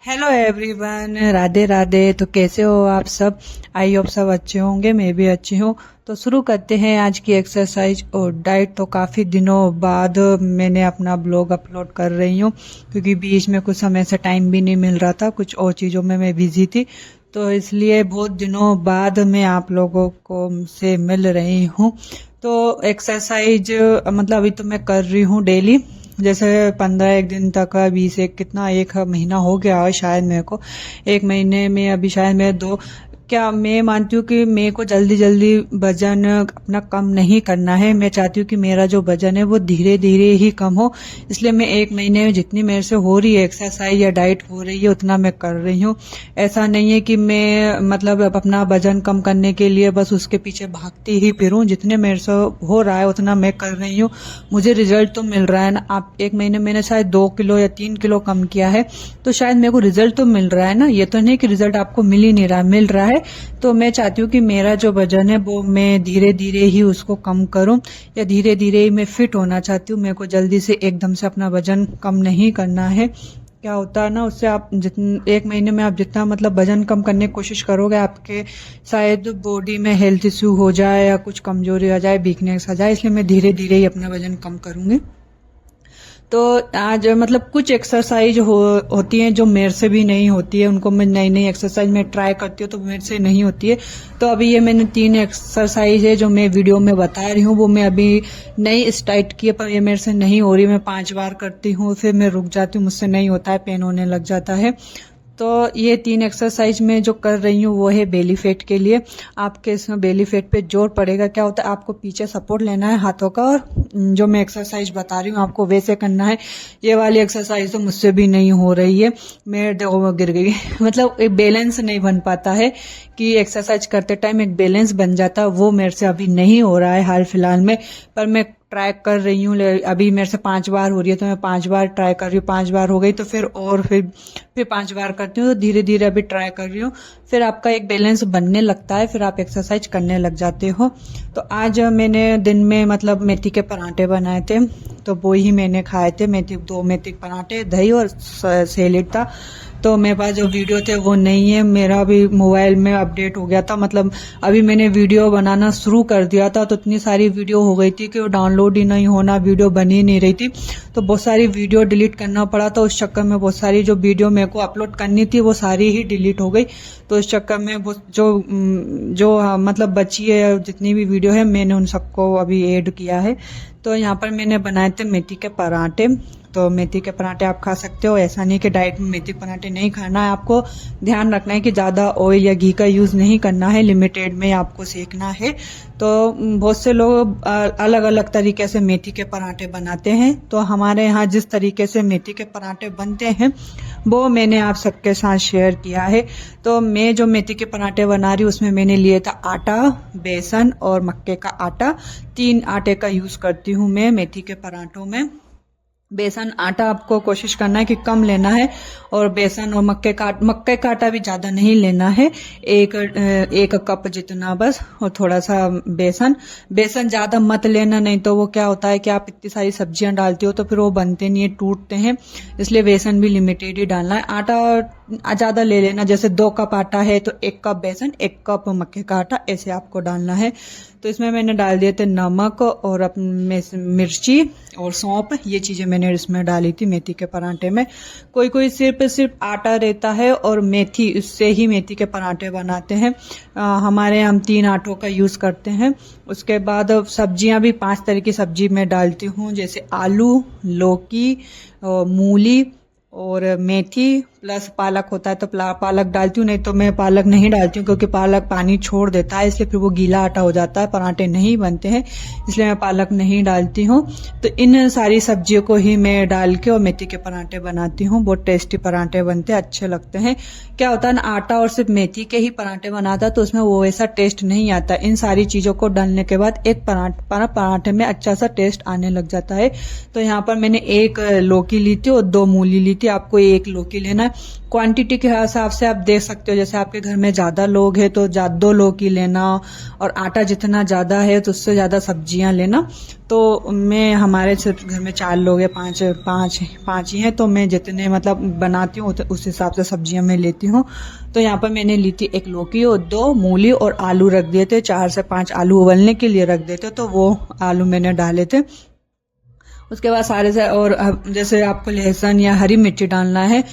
Hello everyone, Radhe Radhe. तो कैसे हो आप सब? आई होप सब अच्छे होंगे, मैं भी अच्छी हूँ। तो शुरू करते हैं आज की एक्सरसाइज और डाइट। तो काफ़ी दिनों बाद मैंने अपना ब्लॉग अपलोड कर रही हूँ, क्योंकि बीच में कुछ समय से टाइम भी नहीं मिल रहा था, कुछ और चीज़ों में मैं बिजी थी। तो इसलिए बहुत दिनों बाद मैं आप लोगों को से मिल रही हूँ। तो एक्सरसाइज मतलब अभी तो मैं कर रही हूँ डेली, जैसे 15 एक दिन तक, 20 एक कितना, एक महीना हो गया है शायद मेरे को। एक महीने में अभी शायद मैं दो, क्या मैं मानती हूँ कि मेरे को जल्दी जल्दी वजन अपना कम नहीं करना है। मैं चाहती हूँ कि मेरा जो वजन है वो धीरे धीरे ही कम हो। इसलिए मैं एक महीने में जितनी मेरे से हो रही है एक्सरसाइज या डाइट हो रही है उतना मैं कर रही हूँ। ऐसा नहीं है कि मैं मतलब अपना वजन कम करने के लिए बस उसके पीछे भागती ही फिरूं। जितने मेरे से हो रहा है उतना मैं कर रही हूँ। मुझे रिजल्ट तो मिल रहा है ना। आप एक महीने मैंने शायद 2 किलो या 3 किलो कम किया है, तो शायद मेरे को रिजल्ट तो मिल रहा है ना। ये तो नहीं कि रिजल्ट आपको मिल ही नहीं रहा, मिल रहा है। तो मैं चाहती हूँ कि मेरा जो वजन है वो मैं धीरे धीरे ही उसको कम करूं, या धीरे धीरे ही मैं फिट होना चाहती हूँ। मेरे को जल्दी से एकदम से अपना वजन कम नहीं करना है। क्या होता है ना, उससे आप जितने एक महीने में आप जितना मतलब वजन कम करने की कोशिश करोगे, आपके शायद बॉडी में हेल्थ इश्यू हो जाए या कुछ कमजोरी आ जाए, वीकनेस आ जाए। इसलिए मैं धीरे धीरे ही अपना वजन कम करूंगी। तो आज मतलब कुछ एक्सरसाइज होती हैं जो मेरे से भी नहीं होती है, उनको मैं नई नई एक्सरसाइज में ट्राई करती हूँ तो मेरे से नहीं होती है। तो अभी ये मैंने 3 एक्सरसाइज है जो मैं वीडियो में बता रही हूँ, वो मैं अभी नई स्टार्ट की है, पर ये मेरे से नहीं हो रही। मैं 5 बार करती हूँ, फिर मैं रुक जाती हूँ, मुझसे नहीं होता है, पेन होने लग जाता है। तो ये 3 एक्सरसाइज में जो कर रही हूँ वो है बेली फैट के लिए। आपके इसमें बेली फैट पे जोर पड़ेगा। क्या होता है, आपको पीछे सपोर्ट लेना है हाथों का, और जो मैं एक्सरसाइज बता रही हूँ आपको वैसे करना है। ये वाली एक्सरसाइज तो मुझसे भी नहीं हो रही है, मैं देखो गिर गई मतलब एक बैलेंस नहीं बन पाता है कि एक्सरसाइज करते टाइम एक बैलेंस बन जाता है, वो मेरे से अभी नहीं हो रहा है हाल फिलहाल में। पर मैं ट्राई कर रही हूँ। अभी मेरे से 5 बार हो रही है तो मैं 5 बार ट्राई कर रही हूँ। 5 बार हो गई तो फिर 5 बार करती हूँ। तो धीरे धीरे अभी ट्राई कर रही हूँ, फिर आपका एक बैलेंस बनने लगता है, फिर आप एक्सरसाइज करने लग जाते हो। तो आज मैंने दिन में मतलब मेथी के पराठे बनाए थे, तो वो ही मैंने खाए थे। 2 मेथी के पराठे, दही और सैलेड था। तो मेरे पास जो वीडियो थे वो नहीं है, मेरा भी मोबाइल में अपडेट हो गया था। मतलब अभी मैंने वीडियो बनाना शुरू कर दिया था तो इतनी सारी वीडियो हो गई थी कि वो डाउनलोड ही नहीं होना, वीडियो बन ही नहीं रही थी। तो बहुत सारी वीडियो डिलीट करना पड़ा था। उस चक्कर में बहुत सारी जो वीडियो मेरे को अपलोड करनी थी वो सारी ही डिलीट हो गई। तो इस चक्कर में वो जो मतलब बची है जितनी भी वीडियो है, मैंने उन सबको अभी ऐड किया है। तो यहाँ पर मैंने बनाए थे मेथी के पराठे। तो मेथी के पराठे आप खा सकते हो, ऐसा नहीं कि डाइट में मेथी के पराठे नहीं खाना है। आपको ध्यान रखना है कि ज़्यादा ऑयल या घी का यूज़ नहीं करना है, लिमिटेड में आपको सेकना है। तो बहुत से लोग अलग अलग तरीके से मेथी के पराठे बनाते हैं। तो हमारे यहाँ जिस तरीके से मेथी के पराठे बनते हैं वो मैंने आप सबके साथ शेयर किया है। तो मैं जो मेथी के पराठे बना रही हूँ उसमें मैंने लिया था आटा, बेसन और मक्के का आटा। 3 आटे का यूज़ करती हूँ मैं मेथी के पराठों में। बेसन आटा आपको कोशिश करना है कि कम लेना है, और बेसन और मक्के का आटा भी ज्यादा नहीं लेना है। एक कप जितना बस, और थोड़ा सा बेसन ज्यादा मत लेना, नहीं तो वो क्या होता है कि आप इतनी सारी सब्जियां डालती हो तो फिर वो बनते नहीं है, टूटते हैं। इसलिए बेसन भी लिमिटेड ही डालना है। आटा ज्यादा ले लेना, जैसे 2 कप आटा है तो 1 कप बेसन, 1 कप मक्के का आटा, ऐसे आपको डालना है। तो इसमें मैंने डाल दिए थे नमक और मिर्ची और सौंफ, ये चीजें मैंने इसमें डाली थी मेथी के पराठे में। कोई कोई सिर्फ आटा रहता है और मेथी, उससे ही मेथी के पराठे बनाते हैं। हमारे हम 3 आटों का यूज करते हैं। उसके बाद सब्जियां भी 5 तरह की सब्जी मैं डालती हूँ, जैसे आलू, लौकी, मूली और मेथी, प्लस पालक होता है तो पालक डालती हूँ, नहीं तो मैं पालक नहीं डालती हूँ, क्योंकि पालक पानी छोड़ देता है, इसलिए फिर वो गीला आटा हो जाता है, पराठे नहीं बनते हैं, इसलिए मैं पालक नहीं डालती हूँ। तो इन सारी सब्जियों को ही मैं डाल के और मेथी के पराठे बनाती हूँ। बहुत टेस्टी पराठे बनते हैं, अच्छे लगते हैं। क्या होता है ना, आटा और सिर्फ मेथी के ही पराठे बनाता तो उसमें वो वैसा टेस्ट नहीं आता। इन सारी चीजों को डालने के बाद एक पराठे में अच्छा सा टेस्ट आने लग जाता है। तो यहाँ पर मैंने 1 लौकी ली थी और 2 मूली ली थी। आपको 1 लौकी लेना है है। क्वांटिटी के हिसाब से आप देख सकते हो, जैसे आपके घर में ज़्यादा लोग हैं तो 2 लोग की लेना, और आटा जितना ज़्यादा है तो उससे ज़्यादा सब्जियां लेना। तो मैं हमारे सिर्फ घर में 4 लोग हैं, पाँच ही हैं, तो मैं जितने मतलब बनाती हूँ उस हिसाब से सब्जियां मैं लेती हूँ। तो यहाँ पर मैंने ली थी 1 लौकी और 2 मूली और आलू रख दिए थे, 4 से 5 आलू उबलने के लिए रख देते, तो वो आलू मैंने डाले थे। उसके बाद सारे से, और जैसे आपको लहसुन या हरी मिर्ची डालना है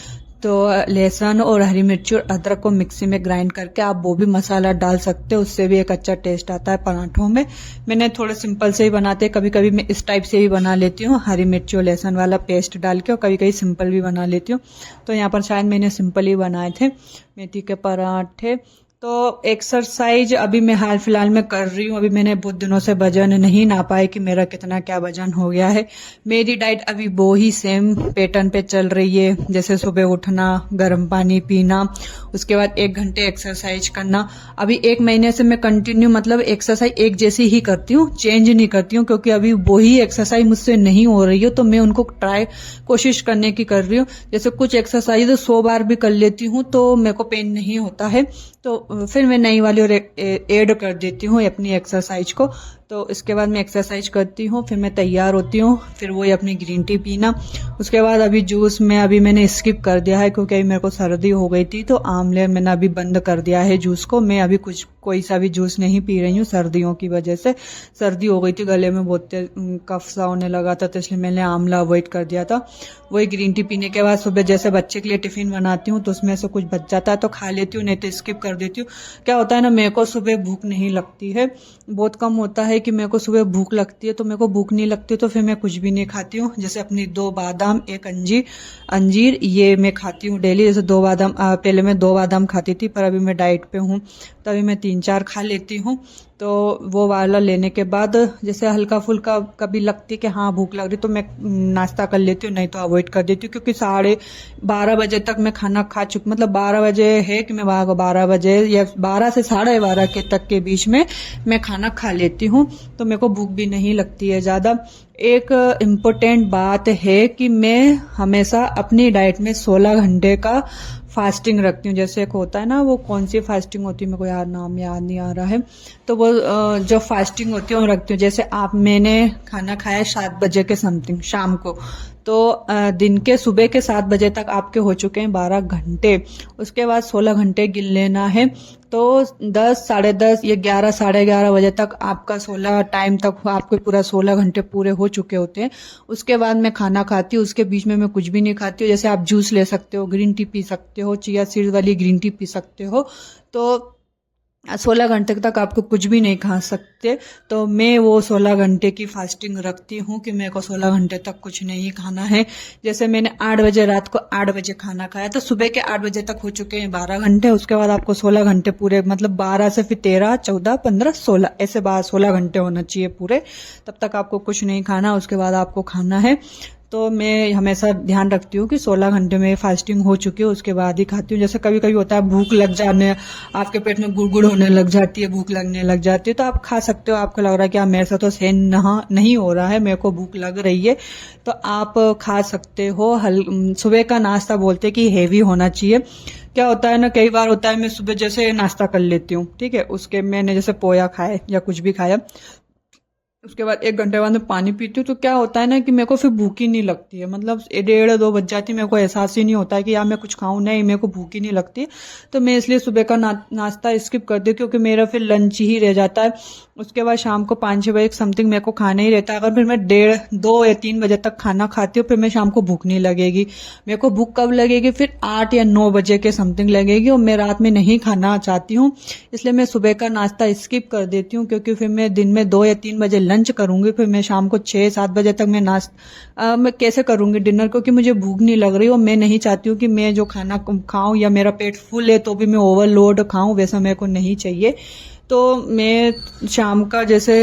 तो लहसुन और हरी मिर्ची और अदरक को मिक्सी में ग्राइंड करके आप वो भी मसाला डाल सकते हो, उससे भी एक अच्छा टेस्ट आता है पराठों में। मैंने थोड़े सिंपल से ही बनाते, कभी कभी मैं इस टाइप से भी बना लेती हूँ, हरी मिर्ची और लहसुन वाला पेस्ट डाल के, और कभी कभी सिंपल भी बना लेती हूँ। तो यहाँ पर शायद मैंने सिंपल ही बनाए थे मेथी के पराठे। तो एक्सरसाइज अभी मैं हाल फिलहाल में कर रही हूँ। अभी मैंने बहुत दिनों से वजन नहीं नापा है कि मेरा कितना क्या वजन हो गया है। मेरी डाइट अभी वो ही सेम पैटर्न पे चल रही है, जैसे सुबह उठना, गर्म पानी पीना, उसके बाद 1 घंटे एक्सरसाइज करना। अभी 1 महीने से मैं कंटिन्यू मतलब एक्सरसाइज एक जैसी ही करती हूँ, चेंज नहीं करती हूँ, क्योंकि अभी वही एक्सरसाइज मुझसे नहीं हो रही है तो मैं उनको कोशिश करने की कर रही हूँ। जैसे कुछ एक्सरसाइज 100 बार भी कर लेती हूँ तो मेरे को पेन नहीं होता है, तो फिर मैं नई वाली और ऐड कर देती हूँ अपनी एक्सरसाइज को। तो इसके बाद मैं एक्सरसाइज करती हूँ, फिर मैं तैयार होती हूँ, फिर वही अपनी ग्रीन टी पीना। उसके बाद अभी जूस में अभी मैंने स्किप कर दिया है, क्योंकि मेरे को सर्दी हो गई थी, तो आमले मैंने अभी बंद कर दिया है जूस को। मैं अभी कोई सा भी जूस नहीं पी रही हूँ सर्दियों की वजह से। सर्दी हो गई थी, गले में बहुत कफ सा होने लगा था, तो इसलिए मैंने आमला अवॉइड कर दिया था। वही ग्रीन टी पीने के बाद सुबह जैसे बच्चे के लिए टिफिन बनाती हूँ तो उसमें से कुछ बच जाता है तो खा लेती हूँ, नहीं तो स्किप कर देती हूँ। क्या होता है ना, मेरे को सुबह भूख नहीं लगती है, बहुत कम होता है कि मेरे को सुबह भूख लगती है, तो मेरे को भूख नहीं लगती तो फिर मैं कुछ भी नहीं खाती हूँ। जैसे अपनी 2 बादाम, 1 अंजीर ये मैं खाती हूँ डेली। जैसे 2 बादाम, पहले मैं 2 बादाम खाती थी, पर अभी मैं डाइट पे हूँ तो अभी मैं 3-4 खा लेती हूँ। तो वो वाला लेने के बाद जैसे हल्का फुल्का कभी लगती कि हाँ भूख लग रही तो मैं नाश्ता कर लेती हूँ, नहीं तो अवॉइड कर देती हूँ, क्योंकि 12:30 बजे तक मैं खाना खा चुकी, मतलब 12 बजे है कि मैं 12 बजे या 12 से 12:30 के तक के बीच में मैं खाना खा लेती हूँ, तो मेरे को भूख भी नहीं लगती है ज़्यादा। एक इम्पोर्टेंट बात है कि मैं हमेशा अपनी डाइट में 16 घंटे का फास्टिंग रखती हूँ। जैसे एक होता है ना, वो कौन सी फास्टिंग होती है मेरे को यार नाम याद नहीं आ रहा है, तो वो जो फास्टिंग होती है वो रखती हूँ। जैसे मैंने खाना खाया 7 बजे के समथिंग शाम को, तो दिन के सुबह के 7 बजे तक आपके हो चुके हैं 12 घंटे। उसके बाद 16 घंटे गिन लेना है, तो 10, साढ़े 10 या 11, साढ़े 11 बजे तक आपका 16 टाइम तक आपके पूरा 16 घंटे पूरे हो चुके होते हैं। उसके बाद मैं खाना खाती हूँ, उसके बीच में मैं कुछ भी नहीं खाती हूँ। जैसे आप जूस ले सकते हो, ग्रीन टी पी सकते हो, चिया सीड्स वाली ग्रीन टी पी सकते हो, तो 16 घंटे तक आपको कुछ भी नहीं खा सकते। तो मैं वो 16 घंटे की फास्टिंग रखती हूँ कि मेरे को 16 घंटे तक कुछ नहीं खाना है। जैसे मैंने 8 बजे रात को 8 बजे खाना खाया, तो सुबह के 8 बजे तक हो चुके हैं 12 घंटे। उसके बाद आपको 16 घंटे पूरे, मतलब 12 से फिर 13, 14, 15, 16 ऐसे 16 घंटे होना चाहिए पूरे, तब तक आपको कुछ नहीं खाना। उसके बाद आपको खाना है। तो मैं हमेशा ध्यान रखती हूँ कि 16 घंटे में फास्टिंग हो चुकी है, उसके बाद ही खाती हूँ। जैसे कभी कभी होता है भूख लग जाने, आपके पेट में गुड़गुड़ होने लग जाती है, भूख लगने लग जाती है, तो आप खा सकते हो। आपको लग रहा है कि मेरे से तो सहन नहीं हो रहा है, मेरे को भूख लग रही है, तो आप खा सकते हो। सुबह का नाश्ता बोलते कि हेवी होना चाहिए। क्या होता है ना, कई बार होता है मैं सुबह जैसे नाश्ता कर लेती हूँ, ठीक है, उसके मैंने जैसे पोया खाए या कुछ भी खाया, उसके बाद 1 घंटे बाद में पानी पीती हूँ, तो क्या होता है ना कि मेरे को फिर भूख ही नहीं लगती है, मतलब 1:30-2 बज जाती है, मेरे को एहसास ही नहीं होता है कि यार मैं कुछ खाऊं, नहीं मेरे को भूख ही नहीं लगती। तो मैं इसलिए सुबह का नाश्ता स्किप कर दी, क्योंकि मेरा फिर लंच ही रह जाता है। उसके बाद शाम को 5-6 बजे समथिंग मेरे को खाना ही रहता है। अगर फिर मैं 1:30-2 या 3 बजे तक खाना खाती हूँ, फिर मैं शाम को भूख नहीं लगेगी। मेरे को भूख कब लगेगी, फिर 8 या 9 बजे के समथिंग लगेगी, और मैं रात में नहीं खाना चाहती हूँ, इसलिए मैं सुबह का नाश्ता स्किप कर देती हूँ। क्योंकि फिर मैं दिन में 2 या 3 बजे लंच करूंगी, फिर मैं शाम को 6-7 बजे तक मैं मैं कैसे करूंगी डिनर, क्योंकि मुझे भूख नहीं लग रही, और मैं नहीं चाहती हूँ कि मैं जो खाना खाऊं या मेरा पेट फुल है तो भी मैं ओवरलोड खाऊं, वैसा मेरे को नहीं चाहिए। तो मैं शाम का जैसे,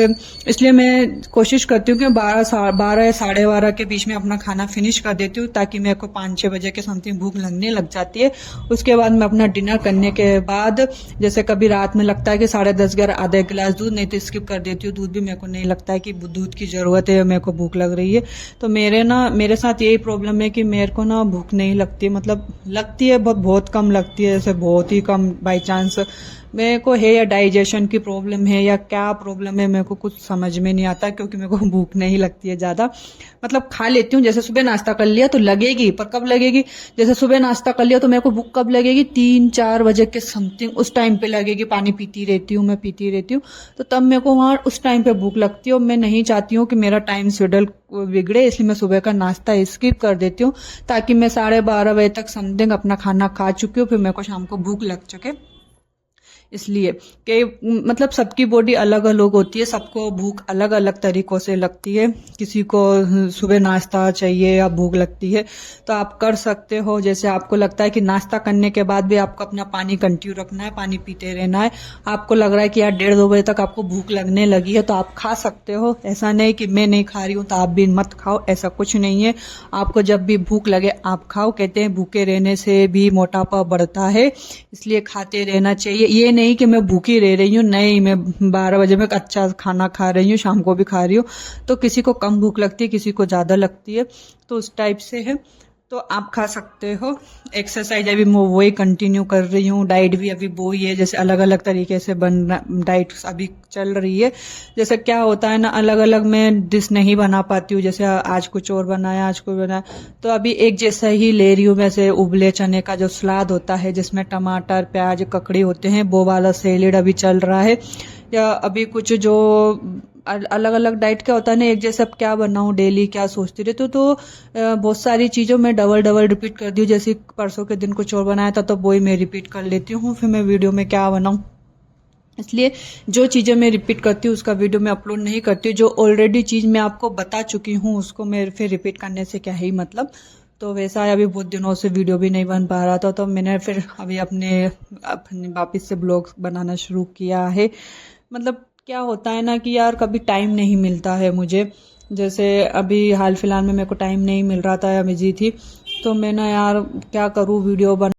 इसलिए मैं कोशिश करती हूँ कि 12 या 12:30 के बीच में अपना खाना फिनिश कर देती हूँ, ताकि मेरे को 5-6 बजे के समथिंग भूख लगने लग जाती है। उसके बाद मैं अपना डिनर करने के बाद, जैसे कभी रात में लगता है कि 10:30 11 आधा एक गिलास दूध, नहीं तो स्किप कर देती हूँ। दूध भी मेरे को नहीं लगता है कि दूध की जरूरत है, मेरे को भूख लग रही है। तो मेरे साथ यही प्रॉब्लम है कि मेरे को ना भूख नहीं लगती, मतलब लगती है बहुत कम लगती है, जैसे बहुत ही कम बाई चांस। मेरे को है या डाइजेशन की प्रॉब्लम है या क्या प्रॉब्लम है, मेरे को कुछ समझ में नहीं आता, क्योंकि मेरे को भूख नहीं लगती है ज्यादा। मतलब खा लेती हूँ, जैसे सुबह नाश्ता कर लिया तो लगेगी, पर कब लगेगी, जैसे सुबह नाश्ता कर लिया तो मेरे को भूख कब लगेगी, 3-4 बजे के समथिंग उस टाइम पे लगेगी। पानी पीती रहती हूँ, मैं पीती रहती हूँ, तो तब मेरे को वहां उस टाइम पे भूख लगती है। और मैं नहीं चाहती हूँ कि मेरा टाइम शेड्यूल बिगड़े, इसलिए मैं सुबह का नाश्ता स्किप कर देती हूँ, ताकि मैं 12:30 बजे तक समथिंग अपना खाना खा चुकी हूँ, फिर मेरे को शाम को भूख लग सके। इसलिए कि मतलब सबकी बॉडी अलग अलग होती है, सबको भूख अलग अलग तरीकों से लगती है। किसी को सुबह नाश्ता चाहिए या भूख लगती है, तो आप कर सकते हो। जैसे आपको लगता है कि नाश्ता करने के बाद भी आपको अपना पानी कंटिन्यू रखना है, पानी पीते रहना है। आपको लग रहा है कि यार 1:30-2 बजे तक आपको भूख लगने लगी है, तो आप खा सकते हो। ऐसा नहीं कि मैं नहीं खा रही हूँ तो आप भी मत खाओ, ऐसा कुछ नहीं है। आपको जब भी भूख लगे आप खाओ। कहते हैं भूखे रहने से भी मोटापा बढ़ता है, इसलिए खाते रहना चाहिए। ये नहीं कि मैं भूखी रह रही हूँ, नहीं, मैं 12 बजे में अच्छा खाना खा रही हूँ, शाम को भी खा रही हूँ। तो किसी को कम भूख लगती है, किसी को ज्यादा लगती है, तो उस टाइप से है। तो आप खा सकते हो। एक्सरसाइज अभी मैं वही कंटिन्यू कर रही हूँ, डाइट भी अभी वही है, जैसे अलग अलग तरीके से डाइट अभी चल रही है। जैसे क्या होता है ना, अलग अलग मैं डिश नहीं बना पाती हूँ, जैसे आज कुछ और बनाया, आज कुछ बनाया, तो अभी एक जैसा ही ले रही हूँ। वैसे उबले चने का जो सलाद होता है, जिसमें टमाटर प्याज ककड़ी होते हैं, वो वाला सैलेड अभी चल रहा है। या अभी कुछ जो अलग अलग डाइट क्या होता है ना, एक जैसा क्या बनाऊं डेली, क्या सोचती रहती हूँ। तो बहुत सारी चीजों में डबल डबल रिपीट कर दी हूँ। जैसे परसों के दिन कुछ और बनाया था, तो वही मैं रिपीट कर लेती हूँ, फिर मैं वीडियो में क्या बनाऊं। इसलिए जो चीजें मैं रिपीट करती हूँ उसका वीडियो में अपलोड नहीं करती हूँ। जो ऑलरेडी चीज मैं आपको बता चुकी हूँ उसको मैं फिर रिपीट करने से क्या ही मतलब। तो वैसा अभी बहुत दिनों से वीडियो भी नहीं बन पा रहा था, तो मैंने फिर अभी अपने वापस से ब्लॉग बनाना शुरू किया है। मतलब क्या होता है ना कि यार कभी टाइम नहीं मिलता है मुझे। जैसे अभी हाल फिलहाल में मेरे को टाइम नहीं मिल रहा था या बिजी थी, तो मैं ना यार क्या करूँ, वीडियो बना।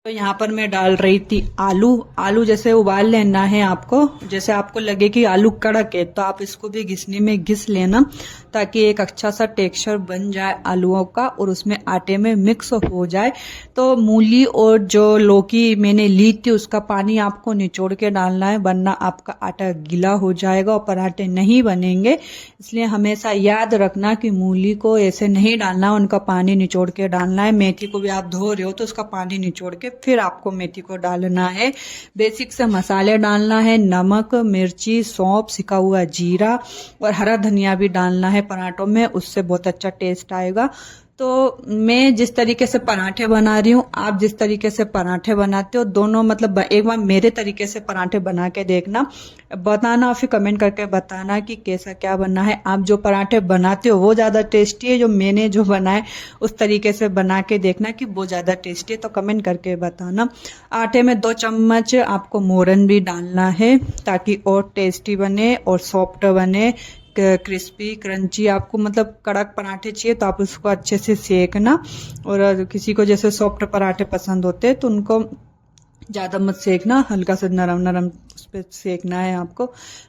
तो यहाँ पर मैं डाल रही थी आलू। आलू जैसे उबाल लेना है आपको। जैसे आपको लगे कि आलू कड़क है तो आप इसको भी घिसनी में घिस लेना, ताकि एक अच्छा सा टेक्सचर बन जाए आलूओं का और उसमें आटे में मिक्स हो जाए। तो मूली और जो लौकी मैंने ली थी उसका पानी आपको निचोड़ के डालना है, वरना आपका आटा गीला हो जाएगा और पराठे नहीं बनेंगे। इसलिए हमेशा याद रखना कि मूली को ऐसे नहीं डालना, उनका पानी निचोड़ के डालना है। मेथी को भी आप धो रहे हो तो उसका पानी निचोड़ के फिर आपको मेथी को डालना है। बेसिक से मसाले डालना है, नमक मिर्ची सौंफ सिका हुआ जीरा और हरा धनिया भी डालना है पराठों में, उससे बहुत अच्छा टेस्ट आएगा। तो मैं जिस तरीके से पराठे बना रही हूँ, आप जिस तरीके से पराठे बनाते हो, दोनों मतलब एक बार मेरे तरीके से पराठे बना के देखना, बताना, फिर कमेंट करके बताना कि कैसा क्या बना है। आप जो पराठे बनाते हो वो ज्यादा टेस्टी है, जो मैंने जो बनाए उस तरीके से बना के देखना कि वो ज्यादा टेस्टी है, तो कमेंट करके बताना। आटे में 2 चम्मच आपको मोरन भी डालना है, ताकि और टेस्टी बने और सॉफ्ट बने, क्रिस्पी क्रंची। आपको मतलब कड़क पराठे चाहिए तो आप उसको अच्छे से सेकना, और किसी को जैसे सॉफ्ट पराठे पसंद होते हैं तो उनको ज्यादा मत सेकना, हल्का सा नरम नरम उस पर सेकना है आपको।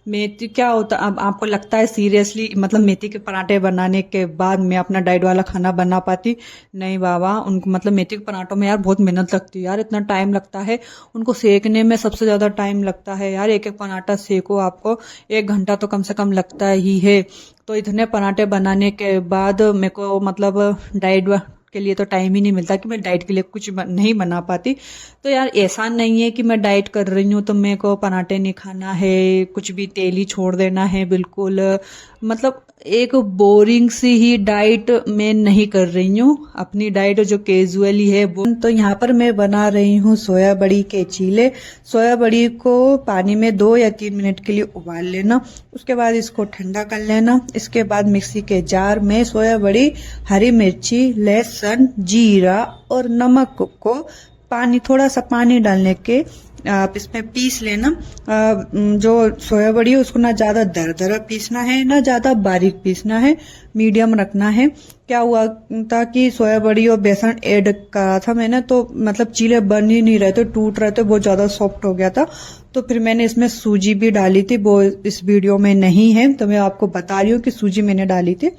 मेथी क्या होता, अब आपको लगता है सीरियसली मतलब मेथी के पराठे बनाने के बाद मैं अपना डाइट वाला खाना बना पाती? नहीं बाबा, उनको मतलब मेथी के पराठों में यार बहुत मेहनत लगती है यार, इतना टाइम लगता है उनको सेकने में, सबसे ज्यादा टाइम लगता है यार। एक एक पराठा सेको आपको 1 घंटा तो कम से कम लगता ही है। तो इतने पराठे बनाने के बाद मेरे को मतलब डाइट के लिए तो टाइम ही नहीं मिलता कि मैं डाइट के लिए कुछ नहीं बना पाती। तो यार ऐसा नहीं है कि मैं डाइट कर रही हूँ तो मेरे को पराठे नहीं खाना है, कुछ भी तेल ही छोड़ देना है, बिल्कुल मतलब एक बोरिंग सी ही डाइट मैं नहीं कर रही हूँ। अपनी डाइट जो कैजुअली है वो। तो यहाँ पर मैं बना रही हूँ सोया बड़ी के चीले। सोया बड़ी को पानी में 2 या 3 मिनट के लिए उबाल लेना, उसके बाद इसको ठंडा कर लेना। इसके बाद मिक्सी के जार में सोया बड़ी, हरी मिर्ची, लहसुन, जीरा और नमक को पानी, थोड़ा सा पानी डालने के आप इसमें पीस लेना। जो सोया बड़ी है उसको ना ज़्यादा दरदरा पीसना है ना ज़्यादा बारीक पीसना है, मीडियम रखना है। क्या हुआ था कि सोया बड़ी और बेसन ऐड करा था मैंने, तो मतलब चीले बन ही नहीं रहे थे, टूट रहे थे, बहुत ज़्यादा सॉफ्ट हो गया था। तो फिर मैंने इसमें सूजी भी डाली थी, वो इस वीडियो में नहीं है, तो मैं आपको बता रही हूँ कि सूजी मैंने डाली थी।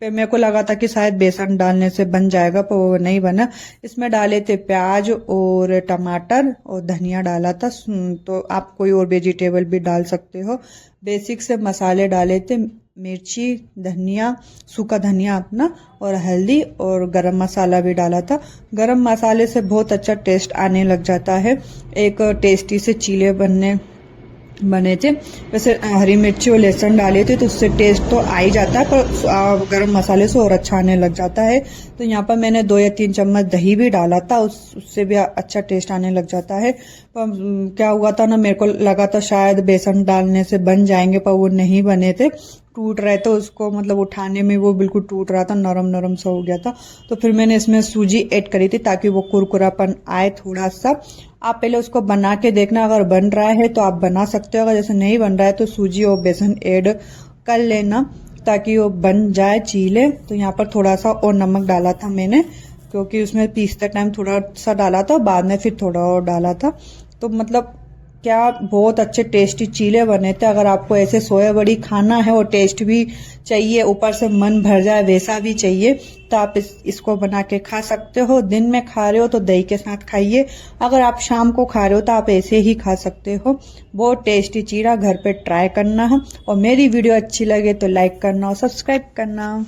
फिर मेरे को लगा था कि शायद बेसन डालने से बन जाएगा, पर वो नहीं बना। इसमें डाले थे प्याज और टमाटर और धनिया डाला था, तो आप कोई और वेजिटेबल भी डाल सकते हो। बेसिक से मसाले डाले थे, मिर्ची, धनिया, सूखा धनिया अपना, और हल्दी और गरम मसाला भी डाला था। गरम मसाले से बहुत अच्छा टेस्ट आने लग जाता है, एक टेस्टी से चीले बने थे। वैसे हरी मिर्ची और लहसुन डाले थे तो उससे टेस्ट तो आ ही जाता है, पर गरम मसाले से और अच्छा आने लग जाता है। तो यहाँ पर मैंने 2 या 3 चम्मच दही भी डाला था, उससे भी अच्छा टेस्ट आने लग जाता है। पर क्या हुआ था ना, मेरे को लगा था शायद बेसन डालने से बन जाएंगे, पर वो नहीं बने थे, टूट रहे थे। उसको मतलब उठाने में वो बिल्कुल टूट रहा था, नरम नरम सा हो गया था। तो फिर मैंने इसमें सूजी ऐड करी थी ताकि वो कुरकुरापन आए थोड़ा सा। आप पहले उसको बना के देखना, अगर बन रहा है तो आप बना सकते हो, अगर जैसे नहीं बन रहा है तो सूजी और बेसन ऐड कर लेना ताकि वो बन जाए चीले। तो यहाँ पर थोड़ा सा और नमक डाला था मैंने, क्योंकि उसमें पीसते टाइम थोड़ा सा डाला था, बाद में फिर थोड़ा और डाला था। तो मतलब क्या बहुत अच्छे टेस्टी चीले बने थे। अगर आपको ऐसे सोया बड़ी खाना है और टेस्ट भी चाहिए, ऊपर से मन भर जाए वैसा भी चाहिए, तो आप इसको बना के खा सकते हो। दिन में खा रहे हो तो दही के साथ खाइए, अगर आप शाम को खा रहे हो तो आप ऐसे ही खा सकते हो। बहुत टेस्टी चीला घर पे ट्राई करना है, और मेरी वीडियो अच्छी लगे तो लाइक करना और सब्सक्राइब करना।